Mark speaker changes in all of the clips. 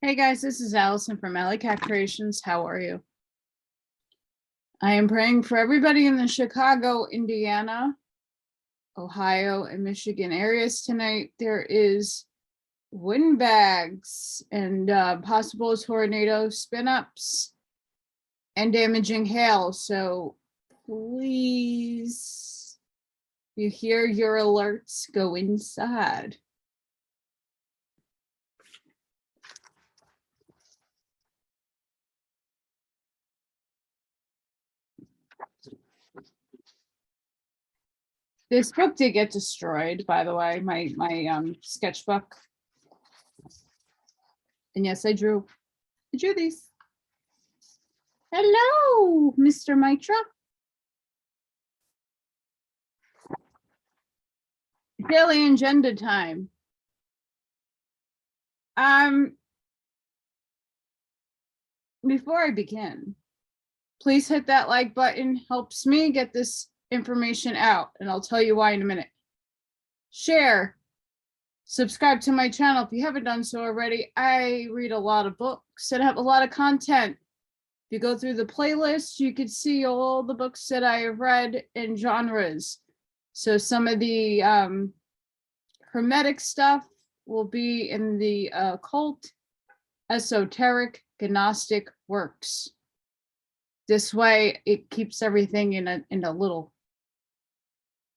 Speaker 1: Hey guys, this is Allison from Allylatkreations. Creations. How are you? I am praying for everybody in the Chicago, Indiana, Ohio, and Michigan areas tonight. There is windbags and possible tornado spin-ups and damaging hail. So please, if you hear your alerts, go inside. This book did get destroyed, by the way, my sketchbook. And yes, I drew these. Hello, Mr. Mitra. Daily agenda time. Before I begin, please hit that like button. Helps me get this information out, and I'll tell you why in a minute. Share, subscribe to my channel if you haven't done so already. I read a lot of books and have a lot of content. If you go through the playlist, you can see all the books that I have read in genres. So some of the hermetic stuff will be in the occult, esoteric, Gnostic works. This way, it keeps everything in a little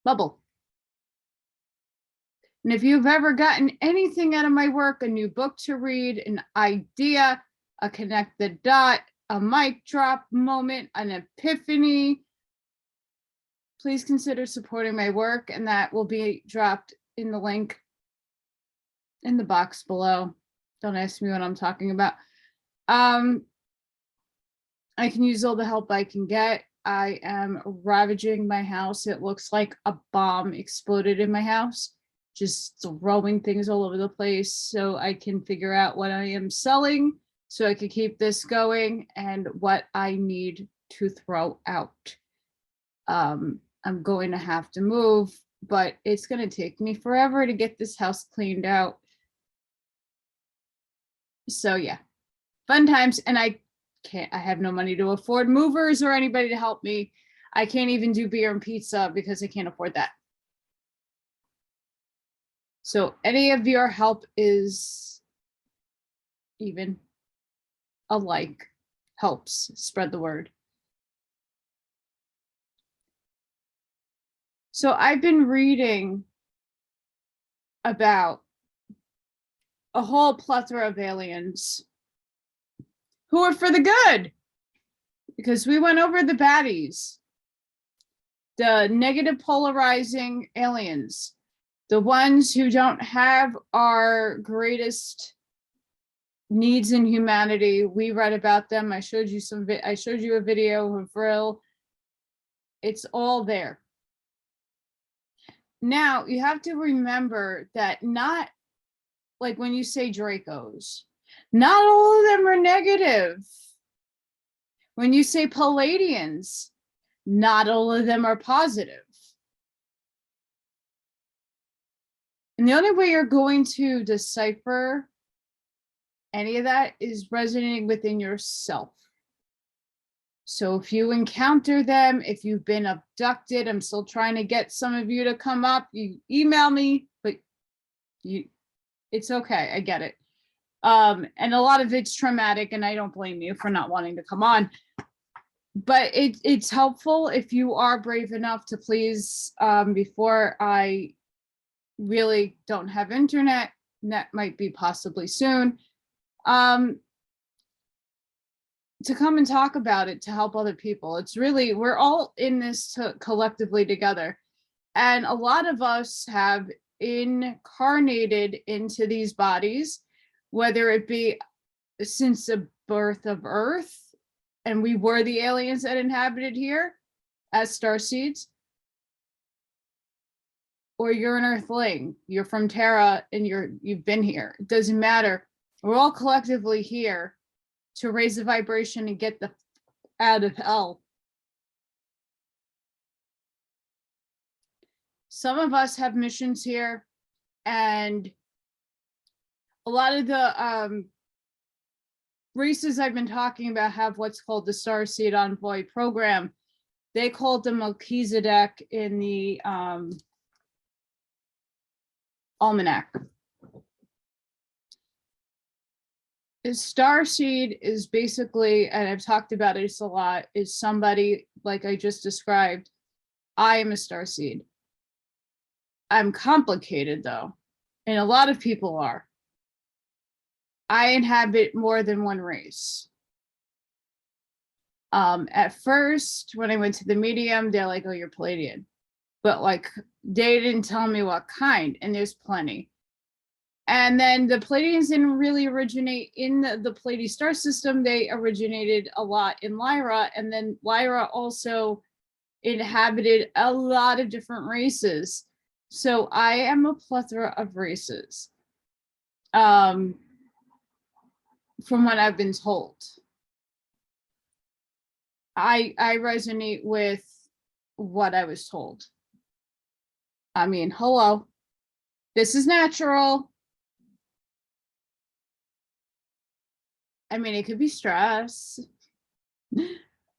Speaker 1: bubble. And if you've ever gotten anything out of my work, a new book to read, an idea, a connect the dot, a mic drop moment, an epiphany, please consider supporting my work, and that will be dropped in the link in the box below. Don't ask me what I'm talking about. I can use all the help I can get. I am ravaging my house. It looks like a bomb exploded in my house, just throwing things all over the place so I can figure out what I am selling so I can keep this going and what I need to throw out. I'm going to have to move, but it's going to take me forever to get this house cleaned out. So yeah, fun times. And I have no money to afford movers or anybody to help me. I can't even do beer and pizza because I can't afford that. So any of your help is even alike, helps spread the word. So I've been reading about a whole plethora of aliens who are for the good, because we went over the baddies, the negative polarizing aliens, the ones who don't have our greatest needs in humanity. We read about them. I showed you I showed you a video of Vril. It's all there. Now you have to remember that not like when you say Dracos, not all of them are negative. When you say Palladians, not all of them are positive. And the only way you're going to decipher any of that is resonating within yourself. So if you encounter them, if you've been abducted, I'm still trying to get some of you to come up. You email me, but it's okay. I get it. And a lot of it's traumatic, and I don't blame you for not wanting to come on. But it's helpful if you are brave enough to please, before I really don't have internet, that might be possibly soon, to come and talk about it, to help other people. It's really, we're all in this collectively together. And a lot of us have incarnated into these bodies, whether it be since the birth of Earth, and we were the aliens that inhabited here as starseeds, or you're an Earthling, you're from Terra, and you've been here. It doesn't matter. We're all collectively here to raise the vibration and get the out of hell. Some of us have missions here, and a lot of the races I've been talking about have what's called the Starseed Envoy program. They called them Melchizedek in the Almanac. The Starseed is basically, and I've talked about this a lot, is somebody like I just described. I am a Starseed. I'm complicated though, and a lot of people are. I inhabit more than one race. At first, when I went to the medium, they're like, oh, you're Palladian. But like, they didn't tell me what kind, and there's plenty. And then the Palladians didn't really originate in the Pleiades star system. They originated a lot in Lyra, and then Lyra also inhabited a lot of different races. So I am a plethora of races, from what I've been told. I resonate with what I was told. I mean, hello, this is natural. I mean, it could be stress,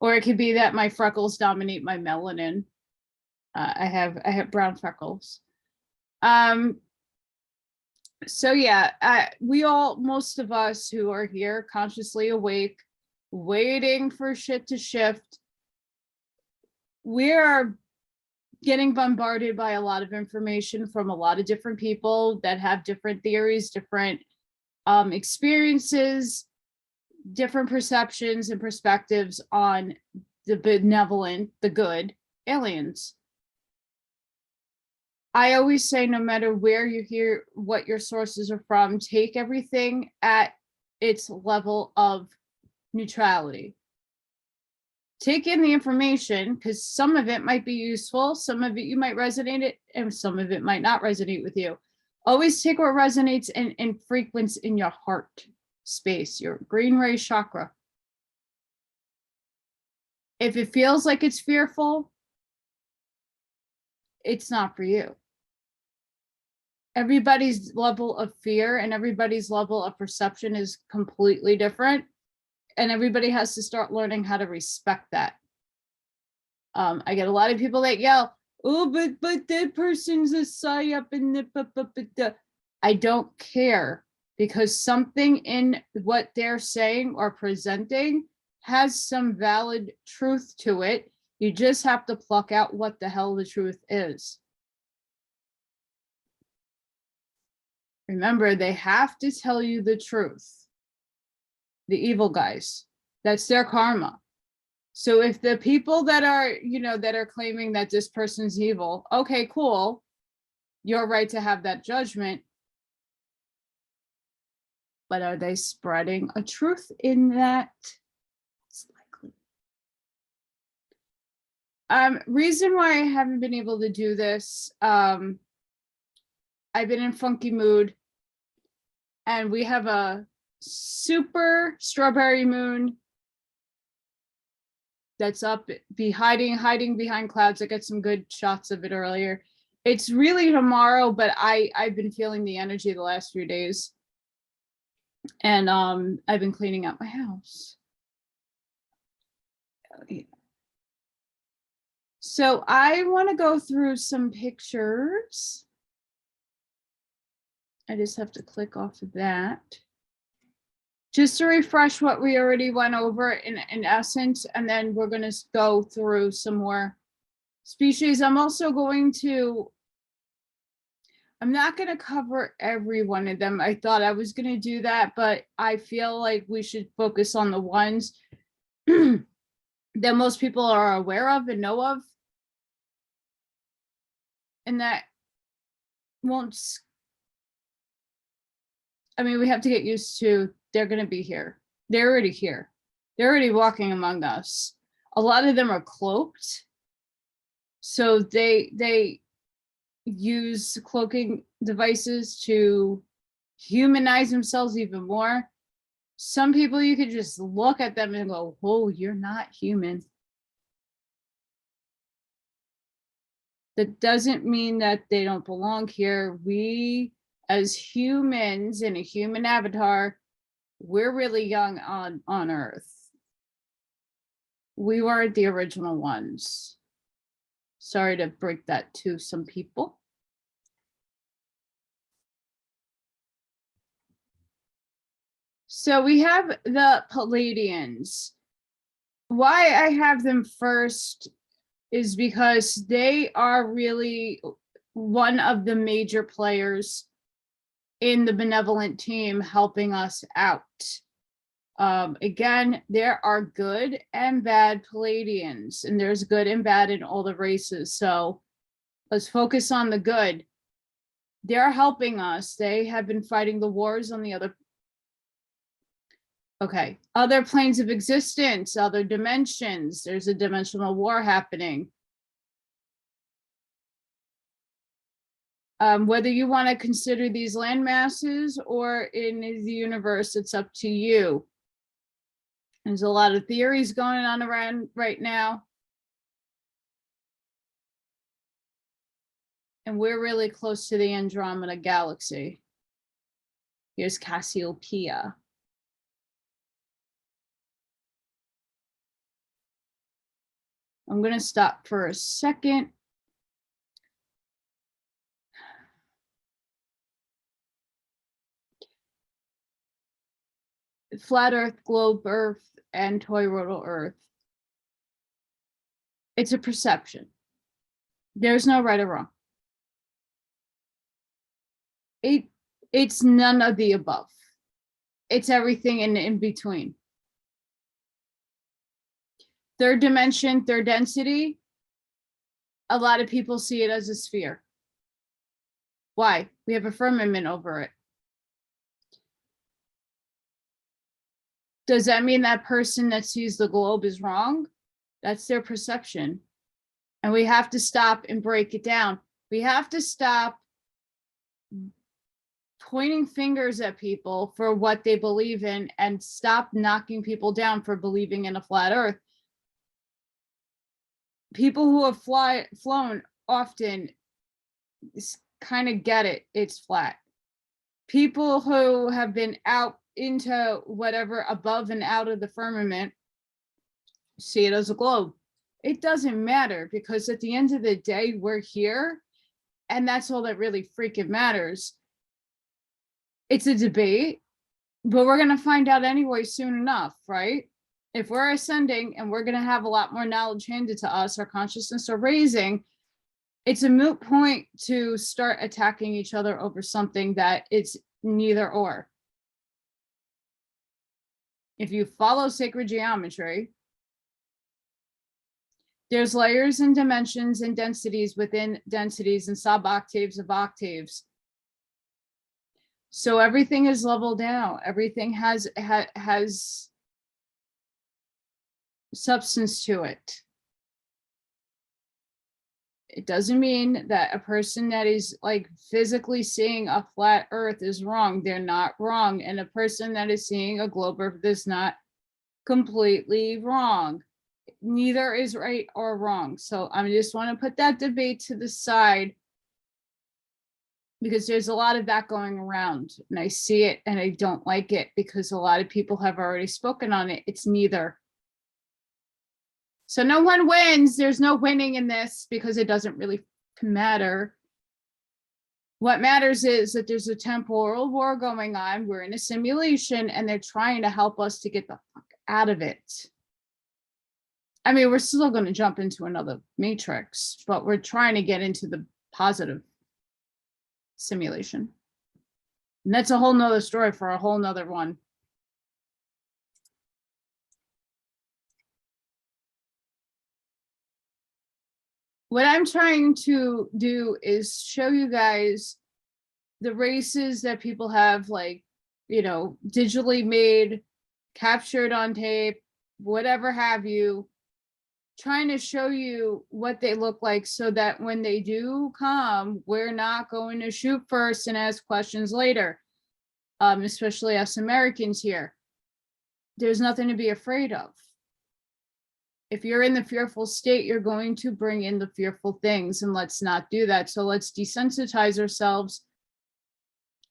Speaker 1: or it could be that my freckles dominate my melanin. I have brown freckles. So yeah, most of us who are here consciously awake, waiting for shit to shift, we are getting bombarded by a lot of information from a lot of different people that have different theories, different experiences, different perceptions and perspectives on the benevolent, the good aliens. I always say, no matter where you hear what your sources are from, take everything at its level of neutrality. Take in the information, because some of it might be useful, some of it you might resonate it, and some of it might not resonate with you. Always take what resonates and frequency in your heart space, your green ray chakra. If it feels like it's fearful, it's not for you. Everybody's level of fear and everybody's level of perception is completely different, and everybody has to start learning how to respect that. I get a lot of people that yell, oh, but that person's a psyop and the. I don't care, because something in what they're saying or presenting has some valid truth to it. You just have to pluck out what the hell the truth is. Remember, they have to tell you the truth. The evil guys, that's their karma. So if the people that are, that are claiming that this person's evil, okay, cool, you're right to have that judgment. But are they spreading a truth in that? It's likely. Reason why I haven't been able to do this, I've been in funky mood, and we have a super strawberry moon that's up, hiding behind clouds. I got some good shots of it earlier. It's really tomorrow, but I've been feeling the energy the last few days. And I've been cleaning up my house. So I want to go through some pictures. I just have to click off of that. Just to refresh what we already went over in essence, and then we're going to go through some more species. I'm not going to cover every one of them. I thought I was going to do that, but I feel like we should focus on the ones that most people are aware of and know of. And that won't, we have to get used to, they're going to be here. They're already here. They're already walking among us. A lot of them are cloaked. So they use cloaking devices to humanize themselves even more. Some people, you could just look at them and go, oh, you're not human. That doesn't mean that they don't belong here. We, as humans in a human avatar, we're really young on Earth. We weren't the original ones. Sorry to break that to some people. So we have the Palladians. Why I have them first is because they are really one of the major players in the benevolent team helping us out. Again, there are good and bad Palladians, and there's good and bad in all the races. So let's focus on the good. They're helping us. They have been fighting the wars on the other. Okay, other planes of existence, other dimensions. There's a dimensional war happening. Whether you want to consider these land masses or in the universe, it's up to you. There's a lot of theories going on around right now. And we're really close to the Andromeda galaxy. Here's Cassiopeia. I'm going to stop for a second. Flat Earth, globe Earth, and toroidal Earth. It's a perception. There's no right or wrong. It's none of the above. It's everything in between. Third dimension, third density, a lot of people see it as a sphere. Why? We have a firmament over it. Does that mean that person that sees the globe is wrong? That's their perception. And we have to stop and break it down. We have to stop pointing fingers at people for what they believe in and stop knocking people down for believing in a flat earth. People who have flown often kind of get it, it's flat. People who have been out into whatever above and out of the firmament see it as a globe. It doesn't matter, because at the end of the day, we're here, and that's all that really freaking matters. It's a debate, but we're going to find out anyway soon enough, right? If we're ascending and we're going to have a lot more knowledge handed to us, our consciousness are raising, it's a moot point to start attacking each other over something that it's neither or. If you follow sacred geometry, there's layers and dimensions and densities within densities and sub-octaves of octaves. So everything is leveled out. Everything has substance to it. It doesn't mean that a person that is like physically seeing a flat earth is wrong. They're not wrong. And a person that is seeing a globe earth is not completely wrong. Neither is right or wrong. So I just want to put that debate to the side, because there's a lot of that going around, and I see it and I don't like it, because a lot of people have already spoken on it. It's neither. So no one wins. There's no winning in this, because it doesn't really matter. What matters is that there's a temporal war going on. We're in a simulation, and they're trying to help us to get the fuck out of it. I mean, we're still going to jump into another matrix, but we're trying to get into the positive simulation. And that's a whole nother story for a whole nother one. What I'm trying to do is show you guys the races that people have, like, you know, digitally made, captured on tape, whatever have you, trying to show you what they look like, so that when they do come, we're not going to shoot first and ask questions later, especially us Americans here. There's nothing to be afraid of. If you're in the fearful state, you're going to bring in the fearful things, and let's not do that. So let's desensitize ourselves.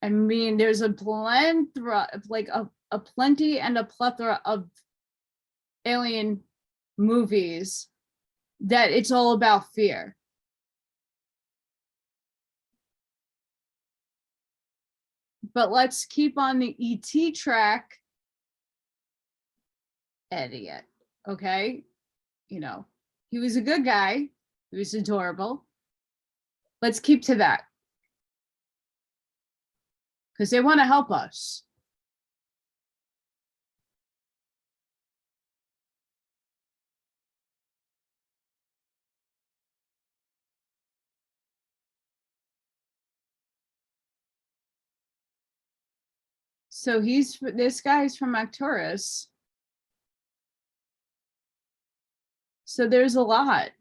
Speaker 1: I mean, there's a plethora, like a a plenty and a plethora of alien movies that it's all about fear. But let's keep on the ET track. Idiot. Okay. You know, he was a good guy. He was adorable. Let's keep to that. Because they want to help us. So this guy's from Arcturus. So there's a lot.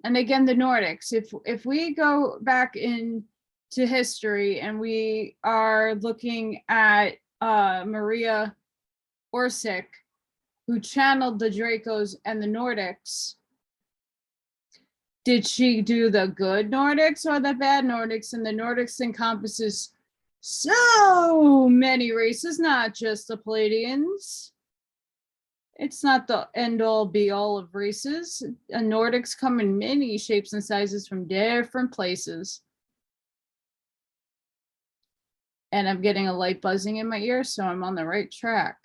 Speaker 1: And again, the Nordics, if we go back into history and we are looking at Maria Orsic, who channeled the Dracos and the Nordics, did she do the good Nordics or the bad Nordics? And the Nordics encompasses so many races, not just the Palladians. It's not the end all be all of races. Nordics come in many shapes and sizes from different places. And I'm getting a light buzzing in my ear, so I'm on the right track.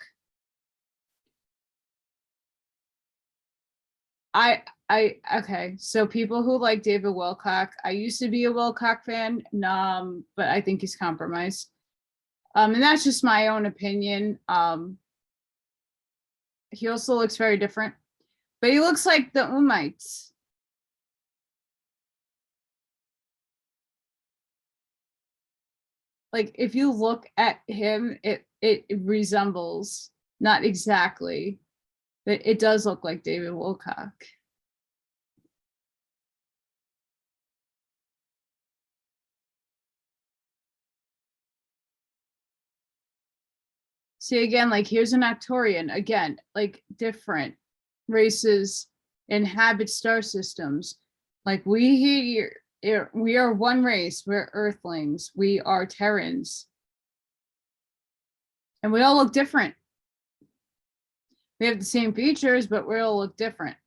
Speaker 1: Okay, so people who like David Wilcock, I used to be a Wilcock fan, but I think he's compromised. And that's just my own opinion. He also looks very different, but he looks like the Umites. Like if you look at him, it resembles, not exactly, but it does look like David Wilcock. See, again, like here's an Arcturian, again, like different races inhabit star systems. Like we are one race, we're Earthlings, we are Terrans. And we all look different. We have the same features, but we all look different.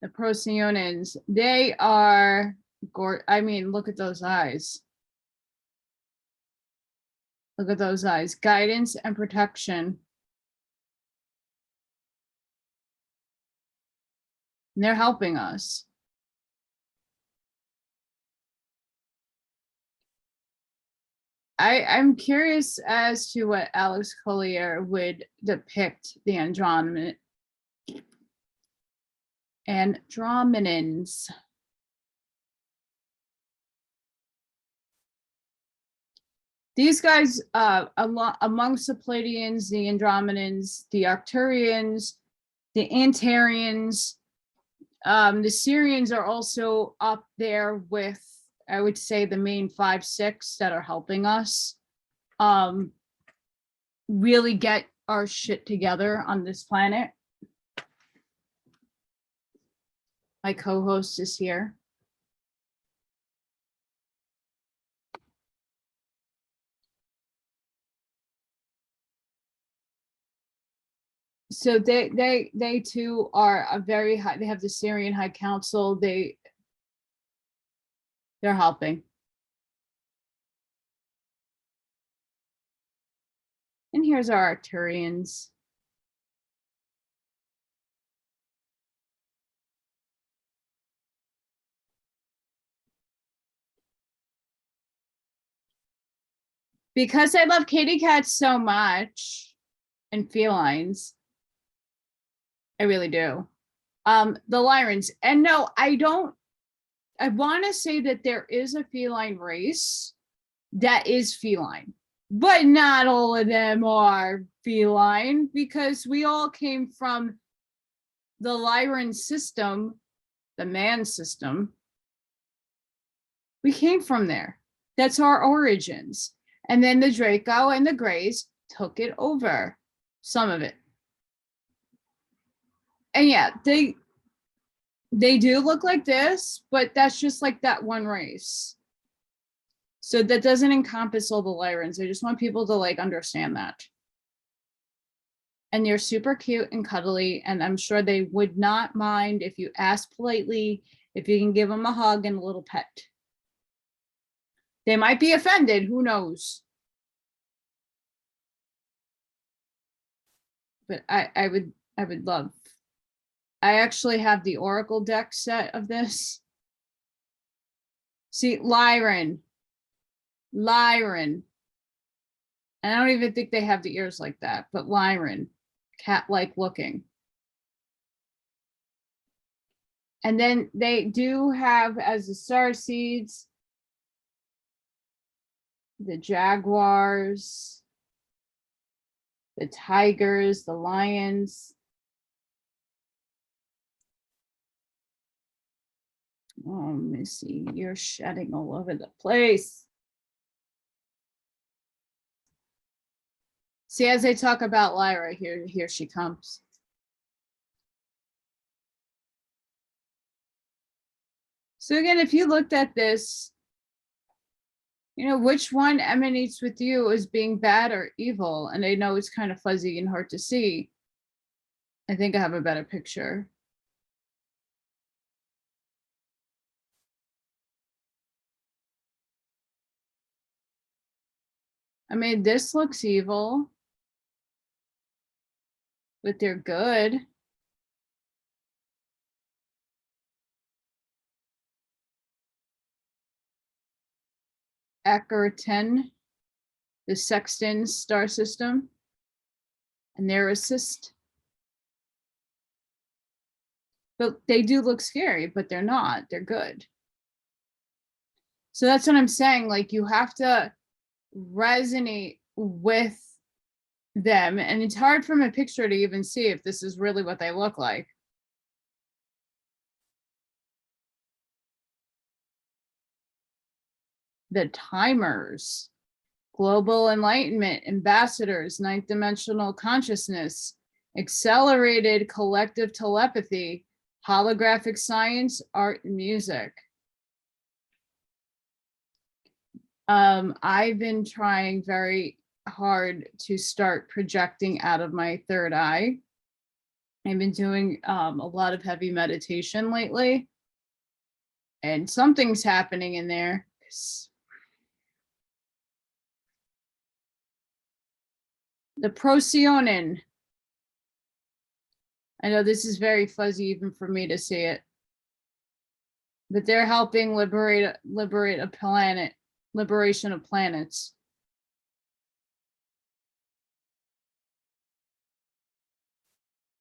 Speaker 1: The Procyonians, they are, I mean, look at those eyes. Look at those eyes, guidance and protection. And they're helping us. I'm curious as to what Alex Collier would depict the Andromedans. These guys, amongst the Palladians, the Andromedans, the Arcturians, the Antarians, the Syrians are also up there with, I would say, the main 5, 6 that are helping us really get our shit together on this planet. My co-host is here. So they too are a very high, they have the Syrian High Council, they're helping. And here's our Arcturians. Because I love kitty cats so much and felines, I really do. The Lyrans, and no, I want to say that there is a feline race that is feline, but not all of them are feline, because we all came from the Lyran system, the man system. We came from there. That's our origins. And then the Draco and the Greys took it over, some of it. And yeah, They do look like this, but that's just like that one race. So that doesn't encompass all the Lyrans. I just want people to like understand that. And you're super cute and cuddly, and I'm sure they would not mind if you ask politely if you can give them a hug and a little pet. They might be offended, who knows? But I would love. I actually have the Oracle deck set of this. See, Lyran. And I don't even think they have the ears like that, but Lyran, cat-like looking. And then they do have, as the star seeds, the jaguars, the tigers, the lions. Oh, Missy, you're shedding all over the place. See, as I talk about Lyra, here she comes. So again, if you looked at this, you know, which one emanates with you as being bad or evil? And I know it's kind of fuzzy and hard to see. I think I have a better picture. I mean, this looks evil, but they're good. Ecker 10, the Sexton star system, and their assist. But they do look scary, but they're not. They're good. So that's what I'm saying. Like, you have to resonate with them. And it's hard from a picture to even see if this is really what they look like. The timers, global enlightenment, ambassadors, ninth dimensional consciousness, accelerated collective telepathy, holographic science, art, and music. I've been trying very hard to start projecting out of my third eye. I've been doing a lot of heavy meditation lately, and something's happening in there. The Procyon. I know this is very fuzzy even for me to see it, but they're helping liberate a planet, liberation of planets.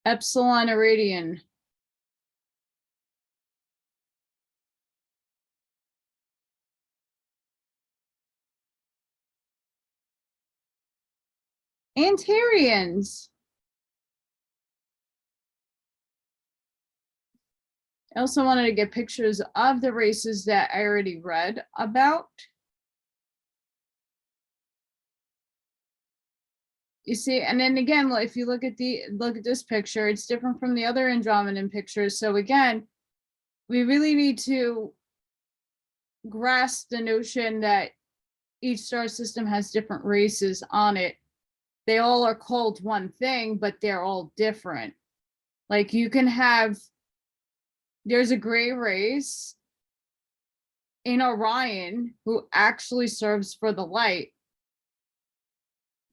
Speaker 1: Epsilon Iridian. Antarians. I also wanted to get pictures of the races that I already read about. You see, and then again, if you look at this picture, it's different from the other Andromedan pictures. So again, we really need to grasp the notion that each star system has different races on it. They all are called one thing, but they're all different. Like, you can have, there's a gray race in Orion who actually serves for the light.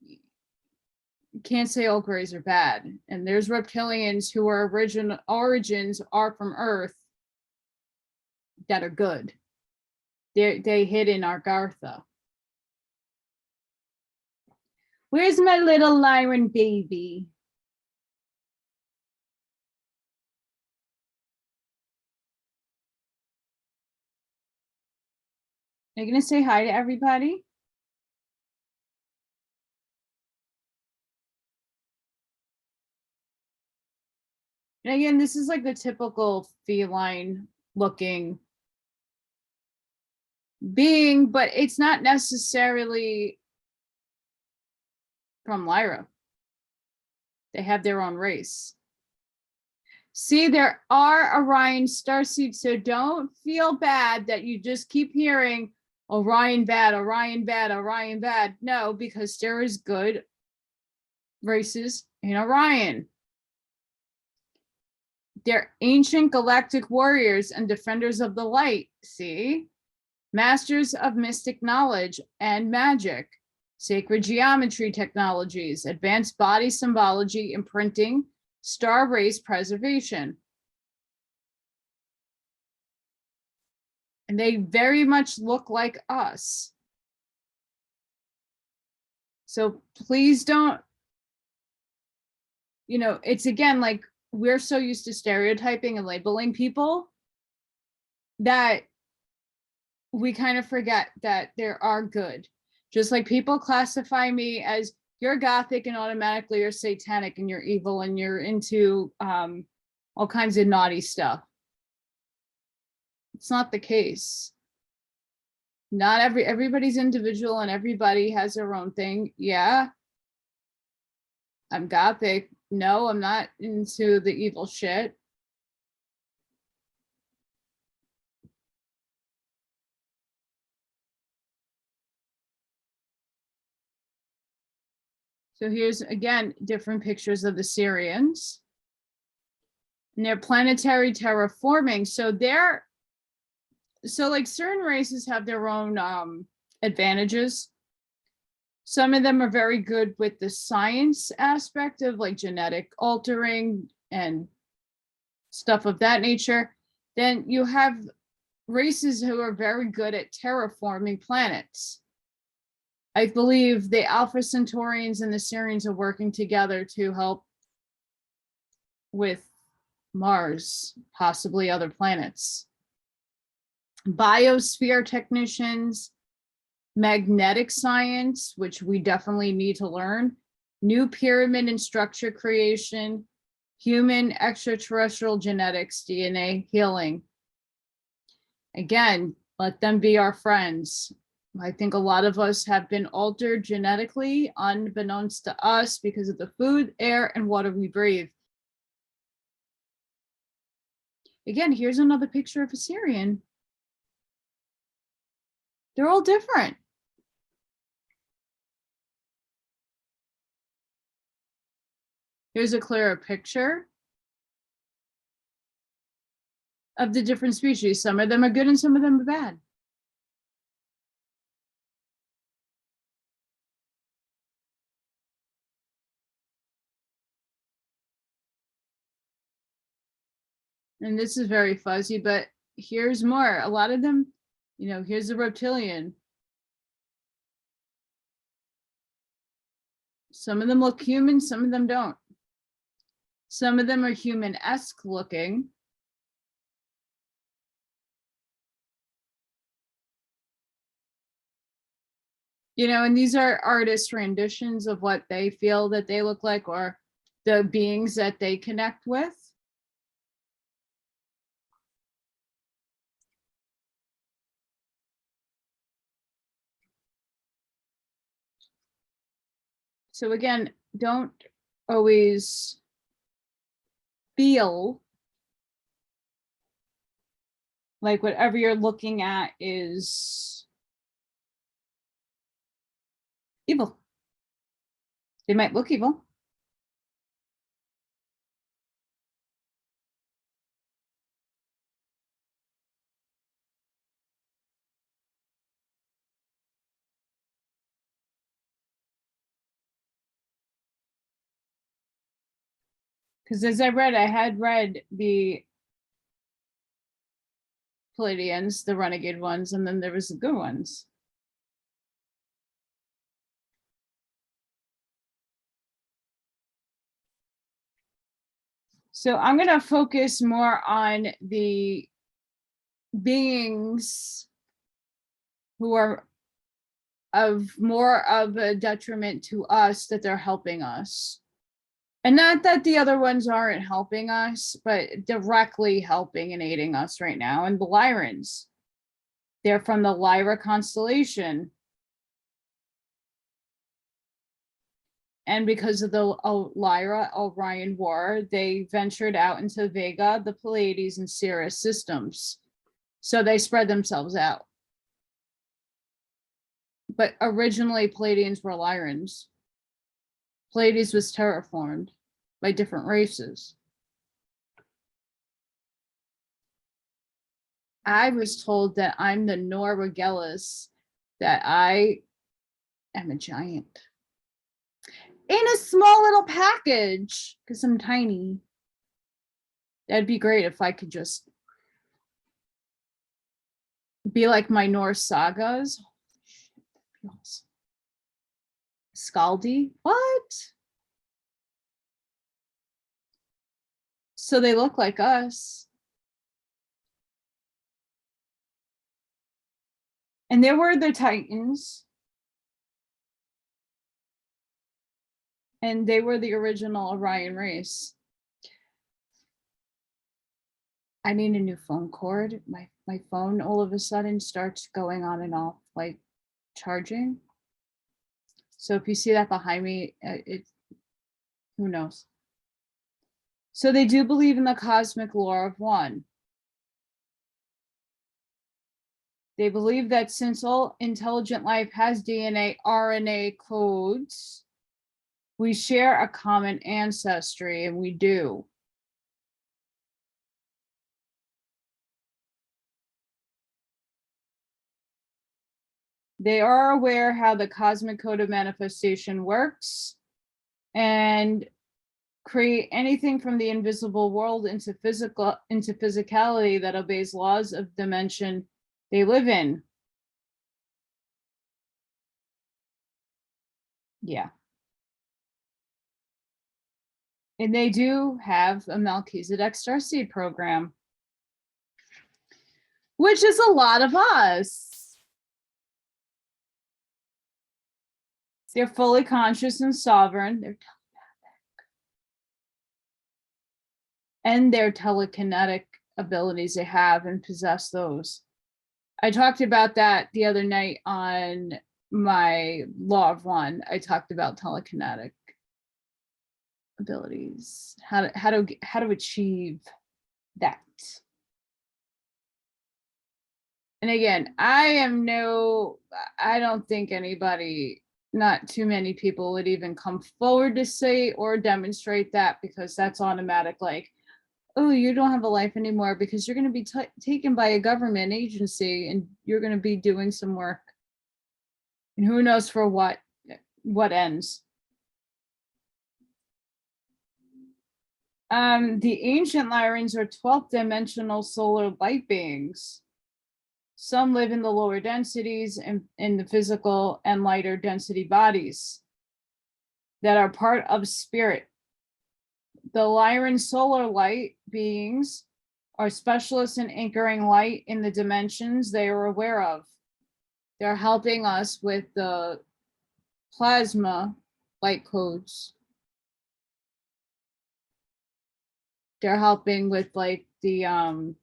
Speaker 1: You can't say all grays are bad. And there's reptilians who are origins are from Earth that are good. They hid in Argartha. Where's my little Lyran baby? Are you gonna say hi to everybody? And again, this is like the typical feline looking being, but it's not necessarily from Lyra. They have their own race. See, there are Orion starseeds, so don't feel bad that you just keep hearing Orion bad, Orion bad, Orion bad. No, because there is good races in Orion. They're ancient galactic warriors and defenders of the light. See? Masters of mystic knowledge and magic, sacred geometry technologies, advanced body symbology, imprinting, star race preservation. And they very much look like us. So please don't, it's again, like we're so used to stereotyping and labeling people that we kind of forget that there are good. Just like people classify me as you're gothic and automatically you're satanic and you're evil and you're into all kinds of naughty stuff. It's not the case. Not everybody's individual and everybody has their own thing. Yeah, I'm gothic. No, I'm not into the evil shit. So here's, again, different pictures of the Syrians. And they're planetary terraforming. So like certain races have their own advantages. Some of them are very good with the science aspect of like genetic altering and stuff of that nature. Then you have races who are very good at terraforming planets. I believe the Alpha Centaurians and the Syrians are working together to help with Mars, possibly other planets. Biosphere technicians, magnetic science, which we definitely need to learn, new pyramid and structure creation, human extraterrestrial genetics, DNA healing. Again, let them be our friends. I think a lot of us have been altered genetically, unbeknownst to us, because of the food, air, and water we breathe. Again, here's another picture of a Syrian. They're all different. Here's a clearer picture of the different species. Some of them are good and some of them are bad. And this is very fuzzy, but here's more. A lot of them, here's a reptilian. Some of them look human, some of them don't. Some of them are human-esque looking. And these are artist renditions of what they feel that they look like or the beings that they connect with. So again, don't always feel like whatever you're looking at is evil. They might look evil. Because as I had read the Palladians, the renegade ones, and then there was the good ones. So I'm going to focus more on the beings who are more of a detriment to us, that they're helping us. And not that the other ones aren't helping us, but directly helping and aiding us right now. And the Lyrans, they're from the Lyra constellation. And because of the Lyra-Orion War, they ventured out into Vega, the Pleiades, and Sirius systems. So they spread themselves out. But originally, Pleiadians were Lyrans. Pleiades was terraformed by different races. I was told that I'm the Norwegelis, that I am a giant. In a small little package, because I'm tiny. That'd be great if I could just be like my Norse sagas. Scaldi? What? So they look like us. And there were the Titans. And they were the original Orion race. I need a new phone cord. My phone all of a sudden starts going on and off, like charging. So if you see that behind me, who knows? So they do believe in the cosmic law of one. They believe that since all intelligent life has DNA, RNA codes, we share a common ancestry, and we do. They are aware how the cosmic code of manifestation works and create anything from the invisible world into physicality that obeys laws of dimension they live in. Yeah. And they do have a Melchizedek starseed program, which is a lot of us. They're fully conscious and sovereign. They're telepathic. And their telekinetic abilities they have and possess those. I talked about that the other night on my Law of One. I talked about telekinetic abilities, how to achieve that. And again, I don't think anybody, not too many people would even come forward to say or demonstrate that, because that's automatic, like, oh, you don't have a life anymore because you're going to be taken by a government agency and you're going to be doing some work. And who knows for what ends. The ancient Lyrans are 12th dimensional solar light beings. Some live in the lower densities and in the physical and lighter density bodies that are part of spirit. The Lyran solar light beings are specialists in anchoring light in the dimensions they are aware of. They're helping us with the plasma light codes. They're helping with like the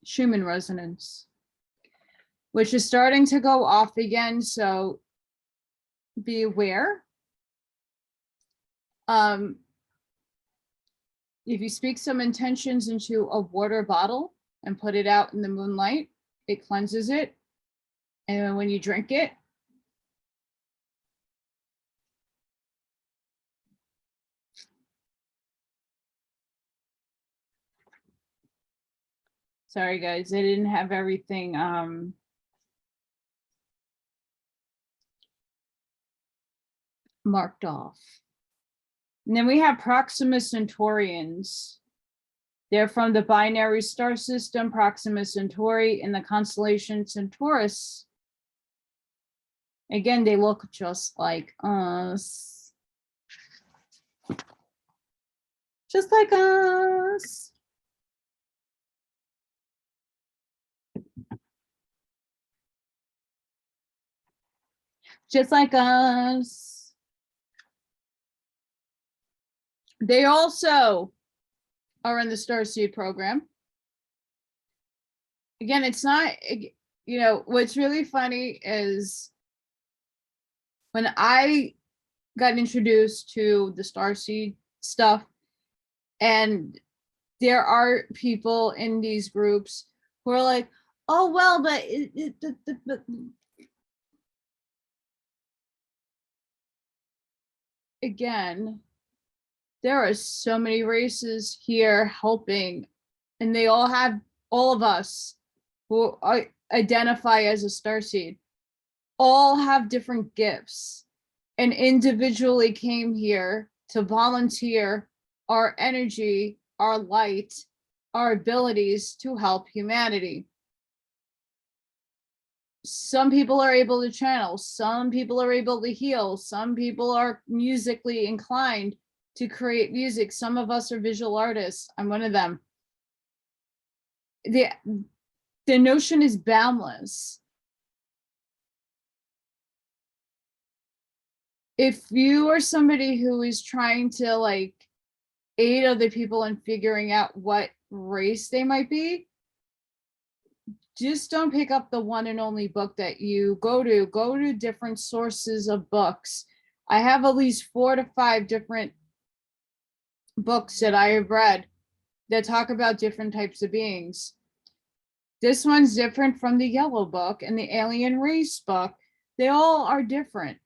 Speaker 1: Schumann resonance, which is starting to go off again, so be aware. If you speak some intentions into a water bottle and put it out in the moonlight, it cleanses it. And when you drink it, sorry guys, I didn't have everything marked off. And then we have Proxima Centaurians. They're from the binary star system Proxima Centauri in the constellation Centaurus. Again, they look just like us. Just like us. Just like us. They also are in the Starseed program. Again, it's not, you know, what's really funny is when I got introduced to the starseed stuff, and there are people in these groups who are like, oh, well, but again, there are so many races here helping, and they all have, all of us who identify as a starseed, all have different gifts and individually came here to volunteer our energy, our light, our abilities to help humanity. Some people are able to channel, some people are able to heal, some people are musically inclined to create music. Some of us are visual artists. I'm one of them. The notion is boundless. If you are somebody who is trying to like aid other people in figuring out what race they might be, just don't pick up the one and only book that you go to different sources of books. I have at least 4 to 5 different books that I have read that talk about different types of beings. This one's different from the yellow book and the alien race book. They all are different.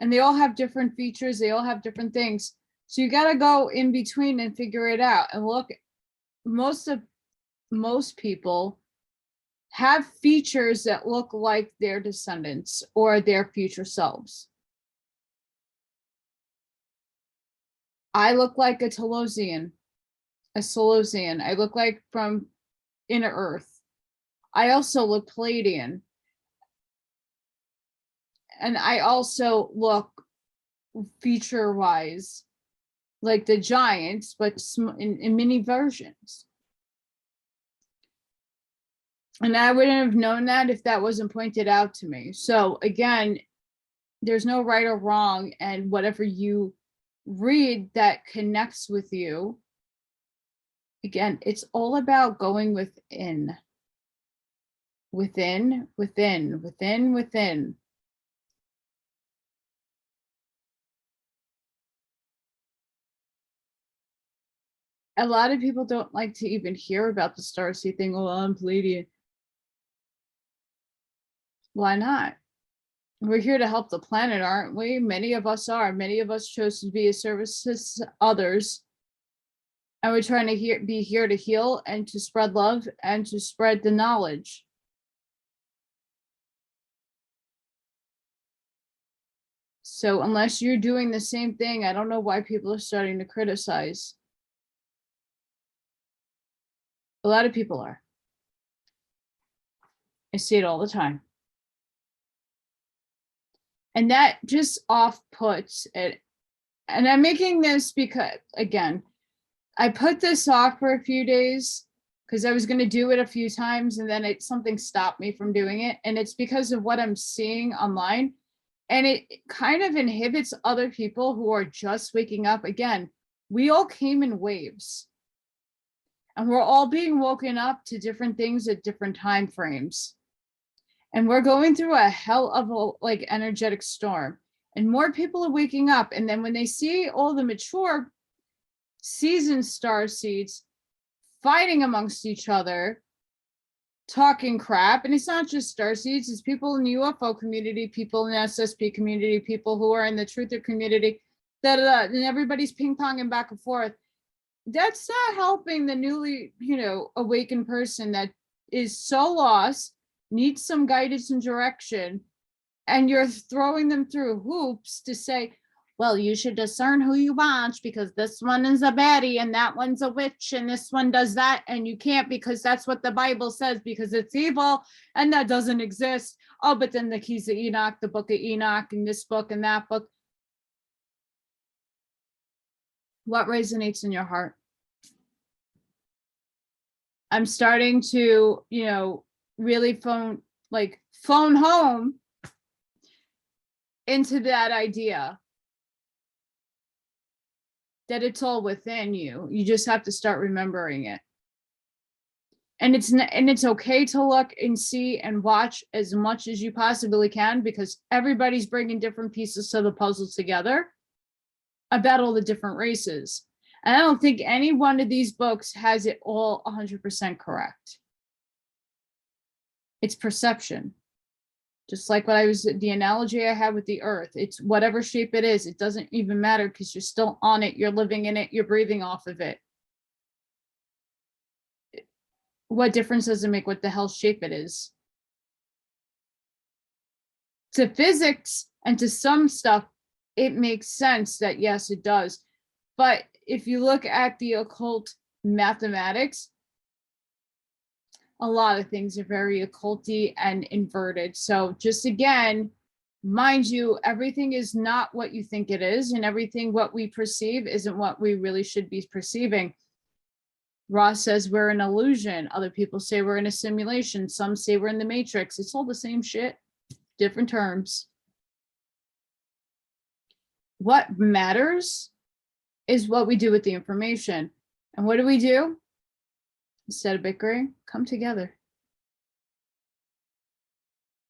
Speaker 1: And they all have different features. They all have different things. So you got to go in between and figure it out. And look, most people have features that look like their descendants or their future selves. I look like a Telosian, a Solosian. I look like from Inner Earth. I also look Palladian. And I also look feature-wise like the giants, but in mini versions. And I wouldn't have known that if that wasn't pointed out to me. So again, there's no right or wrong, and whatever you read that connects with you, again, it's all about going within. Within. A lot of people don't like to even hear about the starseed thing. Oh, I'm Palladian. Why not? We're here to help the planet, aren't we? Many of us are. Many of us chose to be a service to others. And we're trying to be here to heal and to spread love and to spread the knowledge. So unless you're doing the same thing, I don't know why people are starting to criticize. A lot of people are. I see it all the time. And that just off-puts it. And I'm making this because, again, I put this off for a few days because I was going to do it a few times and then something stopped me from doing it. And it's because of what I'm seeing online. And it kind of inhibits other people who are just waking up. Again, we all came in waves. And we're all being woken up to different things at different time frames. And we're going through a hell of a energetic storm. And more people are waking up. And then when they see all the mature seasoned starseeds fighting amongst each other, talking crap, and it's not just starseeds, it's people in the UFO community, people in the SSP community, people who are in the truther community, and everybody's ping-ponging back and forth. That's not helping the newly, awakened person that is so lost, needs some guidance and direction, and you're throwing them through hoops to say, well, you should discern who you watch because this one is a baddie and that one's a witch and this one does that, and you can't because that's what the Bible says because it's evil and that doesn't exist. Oh, but then the keys of Enoch, the book of Enoch, and this book and that book. What resonates in your heart? I'm starting to, really phone home into that idea that it's all within you. You just have to start remembering it. And it's okay to look and see and watch as much as you possibly can, because everybody's bringing different pieces to the puzzle together about all the different races. And I don't think any one of these books has it all 100% correct. It's perception. Just like the analogy I had with the earth. It's whatever shape it is. It doesn't even matter, because you're still on it. You're living in it. You're breathing off of it. What difference does it make what the hell shape it is? To physics and to some stuff, it makes sense that yes, it does. But if you look at the occult mathematics, a lot of things are very occulty and inverted. So just again, mind you, everything is not what you think it is, and everything what we perceive isn't what we really should be perceiving. Ross says we're an illusion. Other people say we're in a simulation. Some say we're in the matrix. It's all the same shit, different terms. What matters is what we do with the information. And what do? Instead of bickering, come together.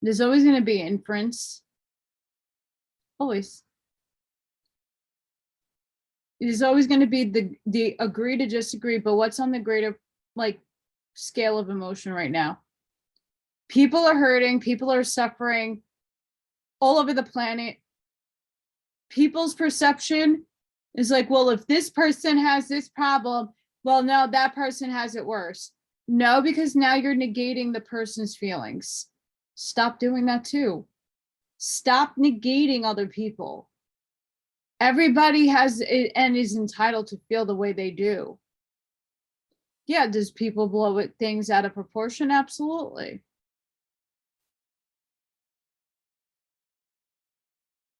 Speaker 1: There's always going to be inference. Always. There's always going to be the agree to disagree, but what's on the greater scale of emotion right now? People are hurting, people are suffering all over the planet. People's perception is like, well, if this person has this problem, well, no, that person has it worse. No, because now you're negating the person's feelings. Stop doing that too. Stop negating other people. Everybody has it and is entitled to feel the way they do. Yeah, does people blow things out of proportion? Absolutely.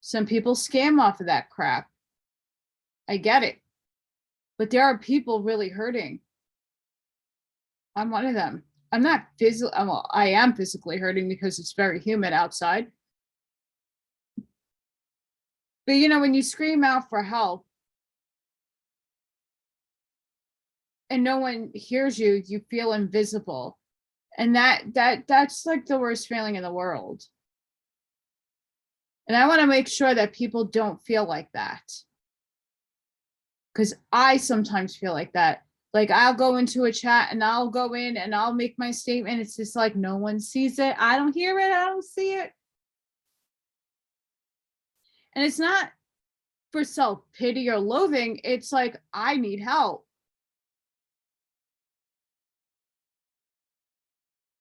Speaker 1: Some people scam off of that crap. I get it. But there are people really hurting. I'm one of them. I'm not physically, well, I am physically hurting because it's very humid outside. But you know, when you scream out for help and no one hears you, you feel invisible. And that's like the worst feeling in the world. And I want to make sure that people don't feel like that. Because I sometimes feel like that. Like I'll go into a chat and I'll go in and I'll make my statement. It's just like no one sees it. I don't hear it. I don't see it. And it's not for self-pity or loathing. It's like, I need help.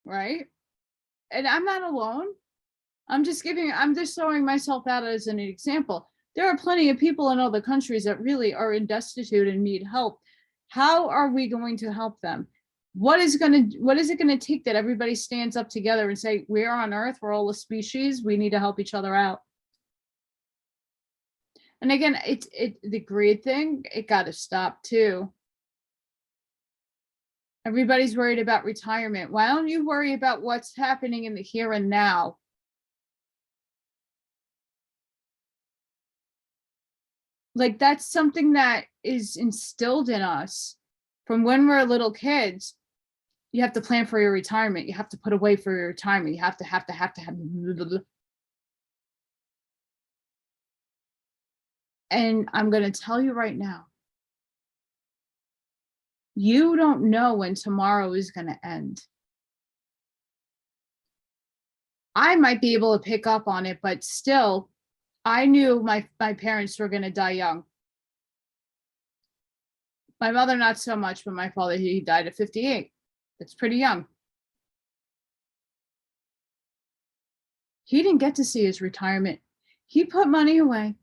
Speaker 1: Right? And I'm not alone. I'm just throwing myself out as an example. There are plenty of people in other countries that really are in destitute and need help. How are we going to help them? What is it going to take that everybody stands up together and say, we're on Earth, we're all a species, we need to help each other out? And again, the greed thing, it got to stop too. Everybody's worried about retirement. Why don't you worry about what's happening in the here and now? Like that's something that is instilled in us from when we're little kids. You have to plan for your retirement. You have to put away for your retirement. You have to have. And I'm going to tell you right now, you don't know when tomorrow is going to end. I might be able to pick up on it, but still, I knew my parents were going to die young. My mother, not so much, but my father, he died at 58. That's pretty young. He didn't get to see his retirement. He put money away.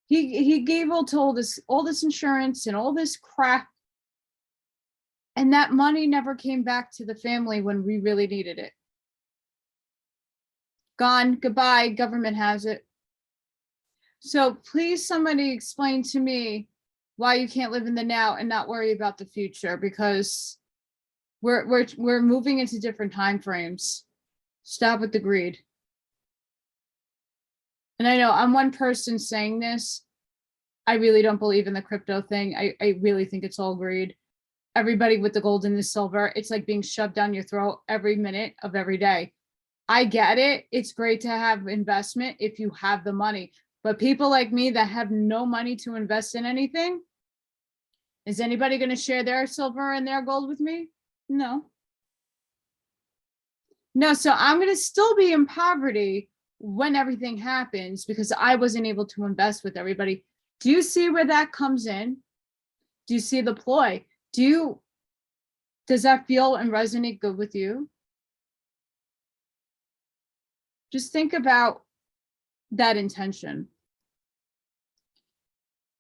Speaker 1: He gave all this insurance and all this crap. And that money never came back to the family when we really needed it. Gone, goodbye, government has it. So please somebody explain to me why you can't live in the now and not worry about the future, because we're moving into different time frames. Stop with the greed. And I know I'm one person saying this. I really don't believe in the crypto thing. I really think it's all greed. everybody with the gold and the silver. It's like being shoved down your throat every minute of every day. I get it. It's great to have investment if you have the money. But people like me that have no money to invest in anything, is anybody going to share their silver and their gold with me? No. No, so I'm going to still be in poverty when everything happens because I wasn't able to invest with everybody. Do you see where that comes in? Do you see the ploy? Does that feel and resonate good with you? Just think about that intention.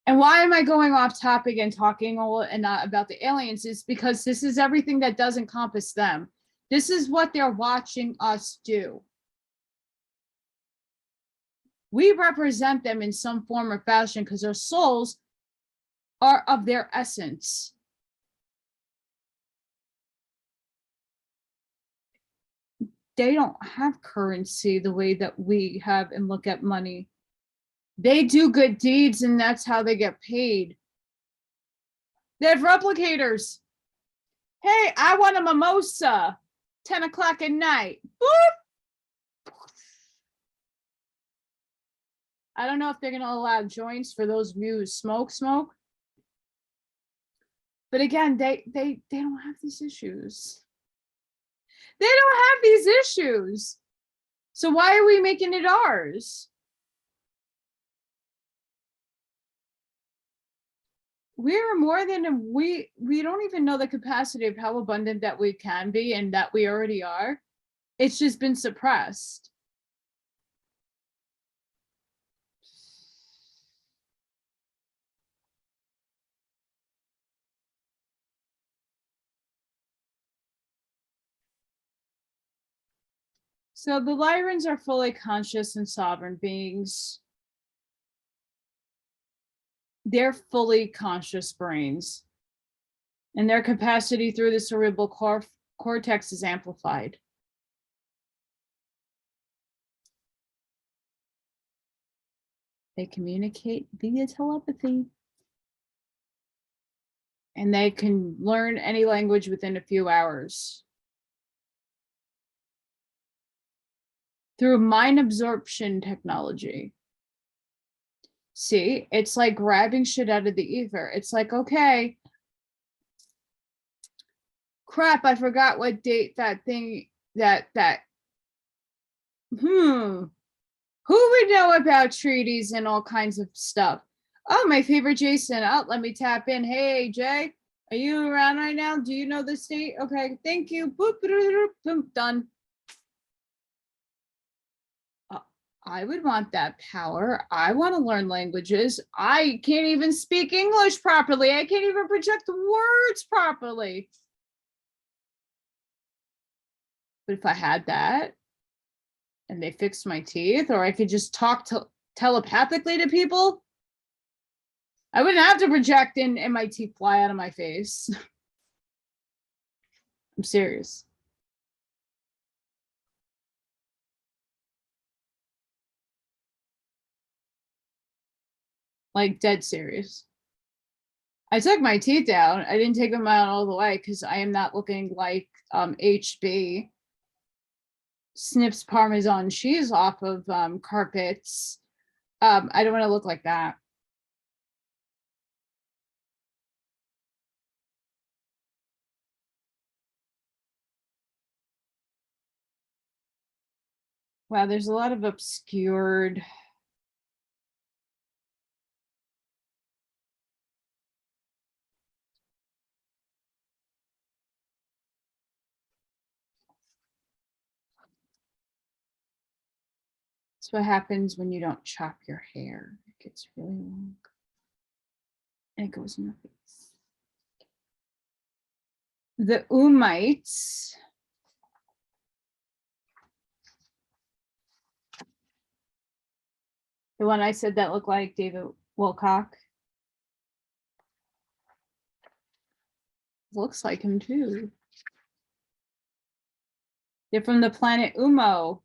Speaker 1: And why am I going off topic and talking and not about the aliens? Is because this is everything that does encompass them. This is what they're watching us do. We represent them in some form or fashion because our souls are of their essence. They don't have currency the way that we have and look at money. They do good deeds and that's how they get paid. They have replicators. Hey, I want a mimosa. 10 o'clock at night. Boop. I don't know if they're going to allow joints for those views. Smoke. But again, they don't have these issues. They don't have these issues. So why are we making it ours? We're more than we don't even know the capacity of how abundant that we can be and that we already are. It's just been suppressed. So the Lyrans are fully conscious and sovereign beings. They're fully conscious brains. And their capacity through the cerebral cortex is amplified. They communicate via telepathy. And they can learn any language within a few hours. Through mind absorption technology. See, it's like grabbing shit out of the ether. It's like, okay, crap, I forgot what date that thing, who would know about treaties and all kinds of stuff? Oh, my favorite Jason. Oh, let me tap in. Hey, Jay, are you around right now? Do you know the state? Okay, thank you. Boop, boop, boop, done. I would want that power. I want to learn languages. I can't even speak English properly. I can't even project words properly. But if I had that and they fixed my teeth, or I could just talk telepathically to people, I wouldn't have to project and my teeth fly out of my face. I'm serious. Like dead serious. I took my teeth out. I didn't take them out all the way because I am not looking like HB. Snips Parmesan cheese off of carpets. I don't want to look like that. Wow, there's a lot of obscured. That's what happens when you don't chop your hair. It gets really long. And it goes in your face. The Umites. The one I said that looked like David Wilcock. Looks like him too. They're from the planet Umo.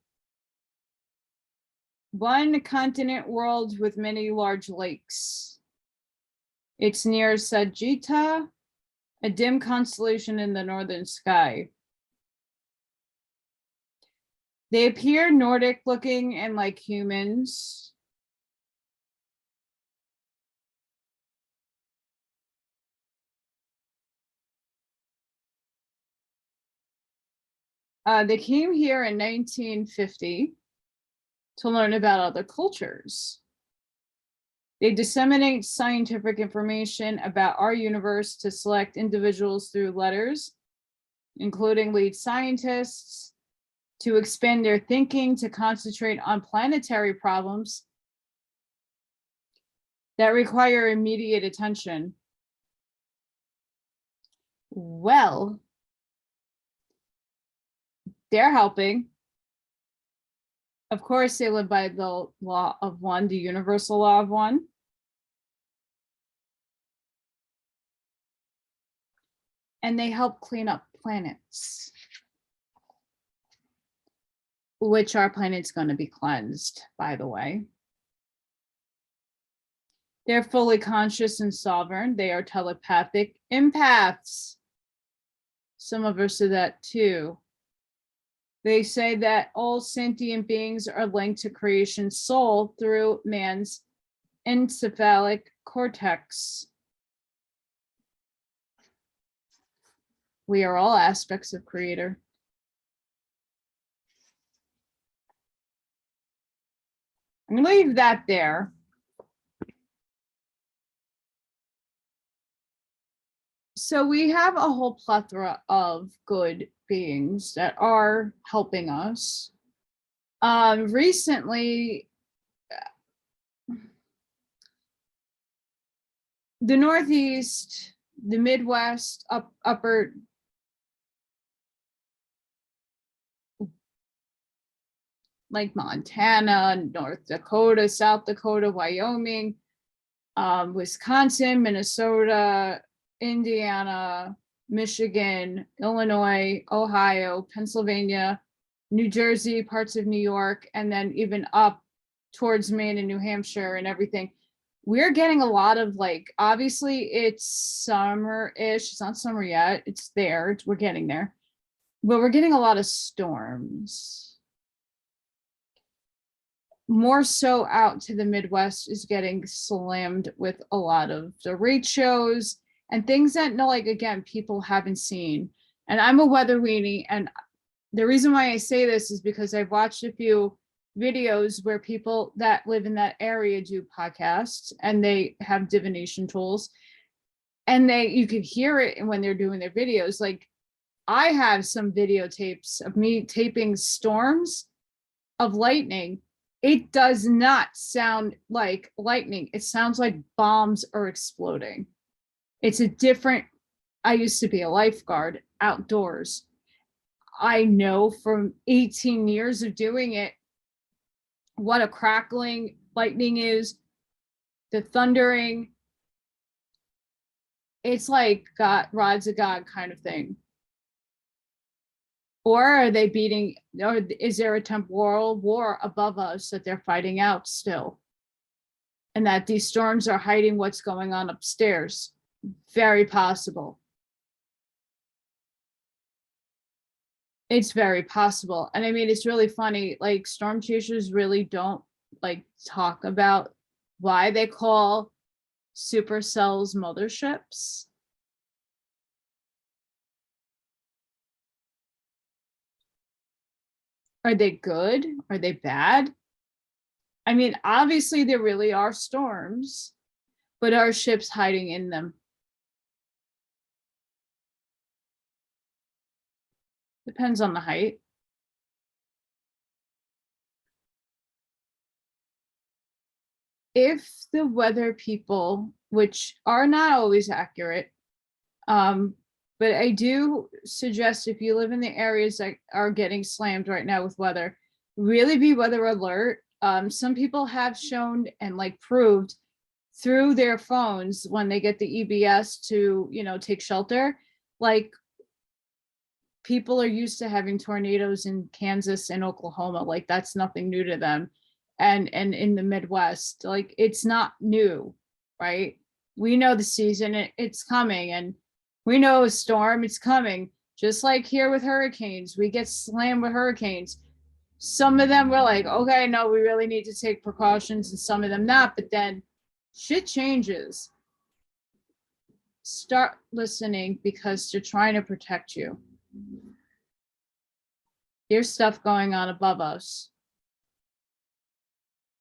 Speaker 1: One continent world with many large lakes. It's near Sagitta, a dim constellation in the northern sky. They appear Nordic looking and like humans. They came here in 1950 to learn about other cultures. They disseminate scientific information about our universe to select individuals through letters, including lead scientists, to expand their thinking, to concentrate on planetary problems that require immediate attention. Well, they're helping. Of course, they live by the law of one, the universal law of one. And they help clean up planets, which our planet's going to be cleansed, by the way. They're fully conscious and sovereign. They are telepathic empaths. Some of us are that too. They say that all sentient beings are linked to creation's soul through man's encephalic cortex. We are all aspects of creator. I'm going to leave that there. So we have a whole plethora of good beings that are helping us. Recently, the Northeast, the Midwest, upper, like Montana, North Dakota, South Dakota, Wyoming, Wisconsin, Minnesota, Indiana, Michigan, Illinois, Ohio, Pennsylvania, New Jersey, parts of New York, and then even up towards Maine and New Hampshire and everything. We're getting a lot of, like, obviously it's summer-ish. It's not summer yet. It's there. We're getting there. But we're getting a lot of storms. More so out to the Midwest is getting slammed with a lot of derechos and things that, no, like, again, people haven't seen. And I'm a weather weenie, and the reason why I say this is because I've watched a few videos where people that live in that area do podcasts, and they have divination tools, and you could hear it when they're doing their videos. Like, I have some videotapes of me taping storms of lightning. It does not sound like lightning. It sounds like bombs are exploding. It's a different, I used to be a lifeguard outdoors. I know from 18 years of doing it what a crackling lightning is, the thundering. It's like God, rods of God kind of thing. Or are they beating, or is there a temporal war above us that they're fighting out still? And that these storms are hiding what's going on upstairs? Very possible. It's very possible. And I mean, it's really funny, like, storm chasers really don't like talk about why they call supercells motherships. Are they good? Are they bad? I mean, obviously there really are storms, but are ships hiding in them? Depends on the height. If the weather people, which are not always accurate, but I do suggest, if you live in the areas that are getting slammed right now with weather, really be weather alert. Some people have shown and like proved through their phones when they get the EBS to, take shelter. Like, people are used to having tornadoes in Kansas and Oklahoma. Like, that's nothing new to them. And in the Midwest, like, it's not new, right? We know the season, it's coming. And We know a storm, it's coming. Just like here with hurricanes, we get slammed with hurricanes. Some of them were like, okay, no, we really need to take precautions, and some of them not. But then shit changes. Start listening because they're trying to protect you. There's stuff going on above us.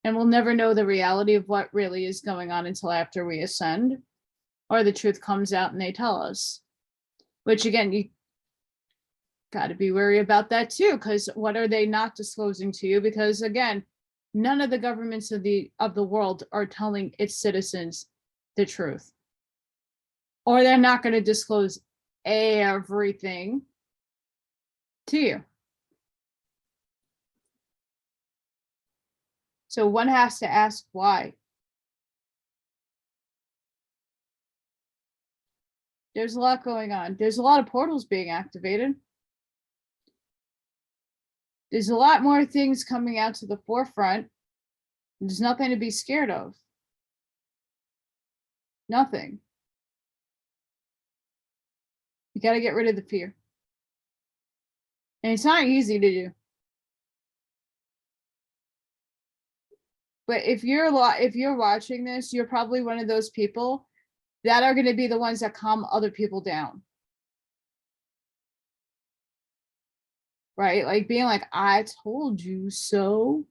Speaker 1: And we'll never know the reality of what really is going on until after we ascend, or the truth comes out and they tell us. Which again, you got to be wary about that too, because what are they not disclosing to you? Because again, none of the governments of the world are telling its citizens the truth. Or they're not going to disclose everything to you. So one has to ask why. There's a lot going on. There's a lot of portals being activated. There's a lot more things coming out to the forefront. There's nothing to be scared of. Nothing. You got to get rid of the fear. And it's not easy to do. But if you're watching this, you're probably one of those people that are going to be the ones that calm other people down. Right? Like being like, I told you so,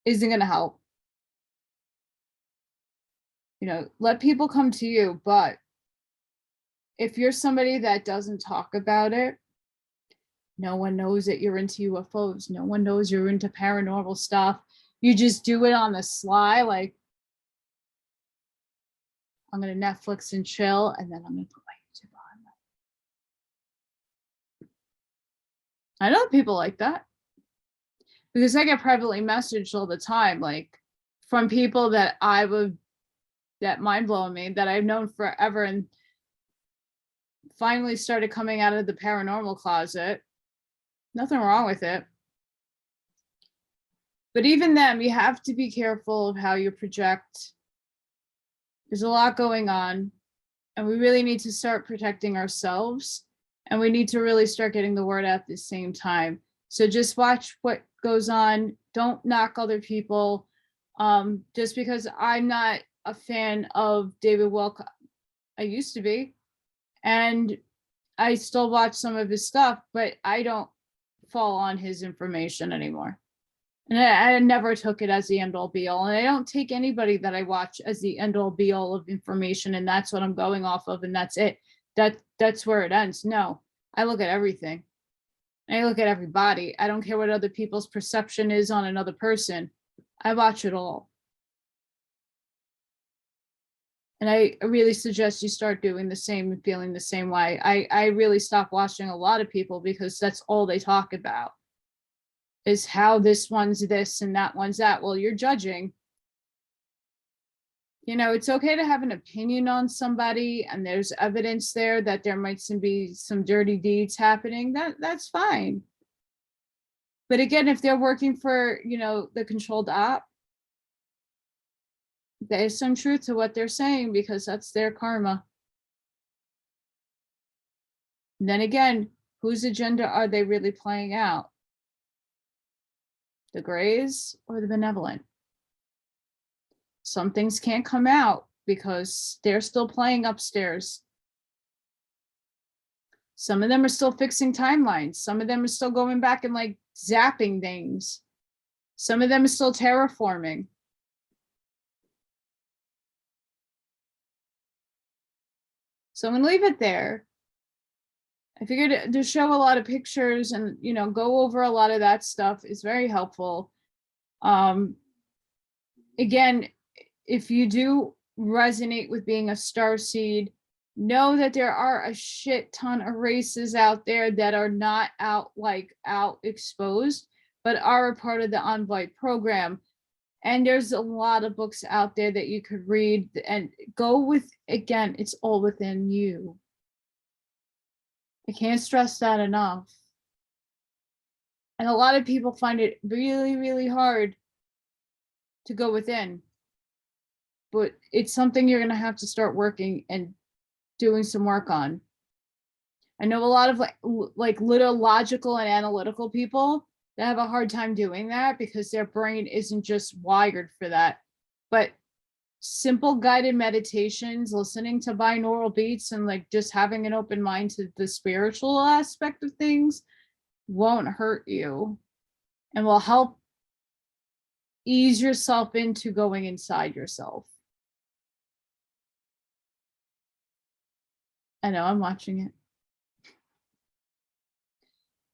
Speaker 1: isn't going to help. You know, let people come to you, but if you're somebody that doesn't talk about it, no one knows that you're into UFOs. No one knows you're into paranormal stuff. You just do it on the sly, like, I'm going to Netflix and chill, and then I'm going to put my YouTube on. I know people like that. Because I get privately messaged all the time, like, from people that that mind-blowing me, that I've known forever, and finally started coming out of the paranormal closet. Nothing wrong with it. But even them, you have to be careful of how you project. There's a lot going on, and we really need to start protecting ourselves, and we need to really start getting the word out at the same time. So just watch what goes on. Don't knock other people. Just because I'm not a fan of David Wilcock, I used to be, and I still watch some of his stuff, but I don't fall on his information anymore. And I never took it as the end all be all. And I don't take anybody that I watch as the end all be all of information. And that's what I'm going off of. And that's it. That's where it ends. No, I look at everything. I look at everybody. I don't care what other people's perception is on another person. I watch it all. And I really suggest you start doing the same and feeling the same way. I really stopped watching a lot of people because that's all they talk about, is how this one's this and that one's that. Well, you're judging. You know, it's okay to have an opinion on somebody, and there's evidence there that there might be some dirty deeds happening. That's fine. But again, if they're working for, you know, the controlled op, there's some truth to what they're saying, because that's their karma. And then again, whose agenda are they really playing out? The grays or the benevolent? Some things can't come out because they're still playing upstairs. Some of them are still fixing timelines. Some of them are still going back and like zapping things. Some of them are still terraforming. So I'm gonna leave it there. I figured to show a lot of pictures and, you know, go over a lot of that stuff is very helpful. Again, if you do resonate with being a starseed, know that there are a shit ton of races out there that are not out exposed, but are a part of the Envoy program. And there's a lot of books out there that you could read and go with. Again, it's all within you. I can't stress that enough. And a lot of people find it really, really hard to go within. But it's something you're going to have to start working and doing some work on. I know a lot of like little logical and analytical people that have a hard time doing that because their brain isn't just wired for that. But simple guided meditations, listening to binaural beats, and like just having an open mind to the spiritual aspect of things won't hurt you and will help ease yourself into going inside yourself. I know, I'm watching it.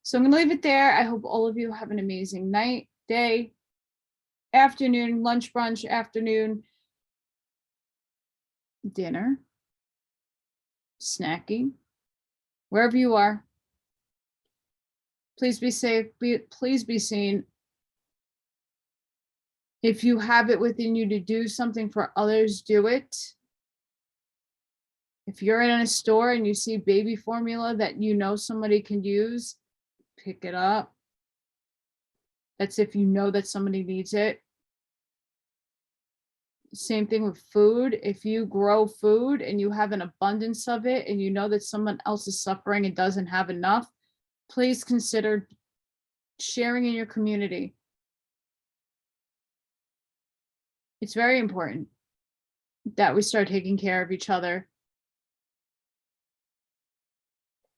Speaker 1: So I'm going to leave it there. I hope all of you have an amazing night, day, afternoon, lunch, brunch, afternoon, dinner, snacking, wherever you are. Please be safe. Please be seen. If you have it within you to do something for others, do it. If you're in a store and you see baby formula that you know somebody can use, pick it up. That's if you know that somebody needs it. Same thing with food. If you grow food and you have an abundance of it and you know that someone else is suffering and doesn't have enough, please consider sharing in your community. It's very important that we start taking care of each other.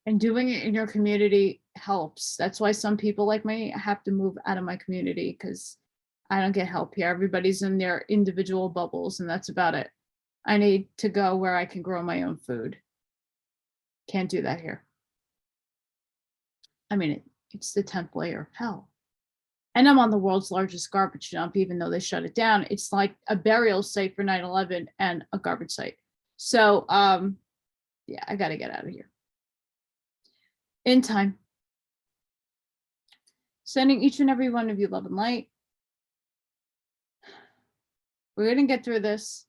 Speaker 1: And doing it in your community helps. That's why some people like me have to move out of my community because I don't get help here. Everybody's in their individual bubbles and that's about it. I need to go where I can grow my own food. Can't do that here. I mean, it's the 10th layer of hell. And I'm on the world's largest garbage dump, even though they shut it down. It's like a burial site for 9/11 and a garbage site. So, yeah, I got to get out of here. In time. Sending each and every one of you love and light. We're going to get through this.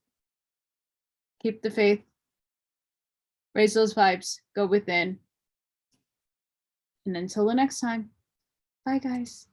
Speaker 1: Keep the faith. Raise those vibes. Go within. And until the next time, bye, guys.